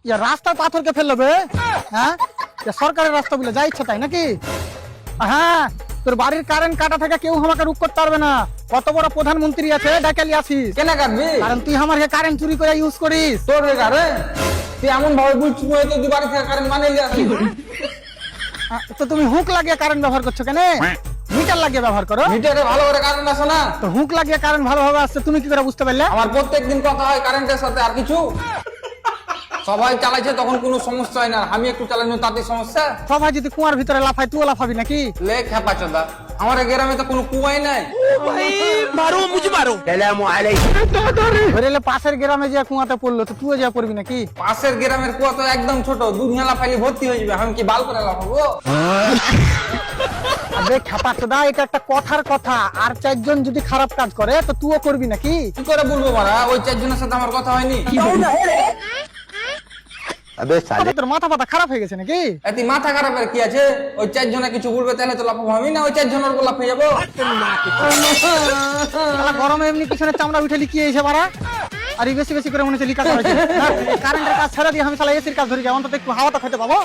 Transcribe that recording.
ইয়া রাস্তায় পাথরকে ফেললো বে, হ্যাঁ সরকারের রাস্তা বলে যা ইচ্ছা তাই নাকি? হ্যাঁ, তোর বাড়ির কারেন্ট কাটা থেকে কেউ আমাকে রুখ করতে পারবে না। কত বড় প্রধানমন্ত্রী আছে ডাকালি আসিস কেন কাটবি? কারণ তুই আমার কারেন্ট চুরি করে ইউজ করিস। তোর রে কারেন্ট তুই এমন ভাবে বুঝছিস তো তুই বাড়ি থেকে কারেন্ট মানে নিয়ে আসিস। তো তুমি হুক লাগিয়ে কারেন্ট ব্যবহার করছো কেন? মিটার লাগিয়ে ব্যবহার করো। মিটারে ভালো করে কারেন্ট আসে না। তো হুক লাগিয়ে কারেন্ট ভালোভাবে আসছে তুমি কি করে বুঝতে পারলে? আমার প্রত্যেকদিন কথা হয় কারেন্টের সাথে, আর কিছু সবাই চালাইছে তখন কোনো সমস্যা হয় না, আমি একটু চালানো তাতে সমস্যা। সবাই যদি কুয়ার ভিতরে লাফায় তুইও লাফাবি নাকি? লে খেপা চোদা, আমার এই গ্রামে তো কোনো কুয়াই নাই। ধরে এলে পাশের গ্রামে যে কুয়াতে পড়লো তো তুইও যা পড়বি নাকি? পাশের গ্রামের কুয়া তো একদম ছোট, দুধ মেলা পাইলে ভর্তি হয়ে যাবে, আমি কি বাল করে লাফাবো? আবে খাপা চোদা, এটা একটা কথার কথা। আর চারজন যদি খারাপ কাজ করে তো তুইও করবি নাকি? কি করে বলবো মারা, ওই চারজনের সাথে আমার কথা হয়নি। আবে তোর মাথা মাথা খারাপ হয়ে গেছে নাকি? এতে মাথা খারাপের কি আছে? ওই চারজনে কিছু বলবে তাহলে তো লাফাবো আমি, না ওই চারজনের উপর লাফিয়ে যাবো? শালা গরমে এমনি পিছনে চামড়া উঠে লিখিয়ে এসে মারা। আর এই বেশি বেশি করে মনে হচ্ছে লিখা করেছে। কারেন্টের কাজ ছেড়ে দিয়ে আমি শালা এসির কাজ ধরে যাই, অন্তত একটু হাওয়াটা খেতে পাবো।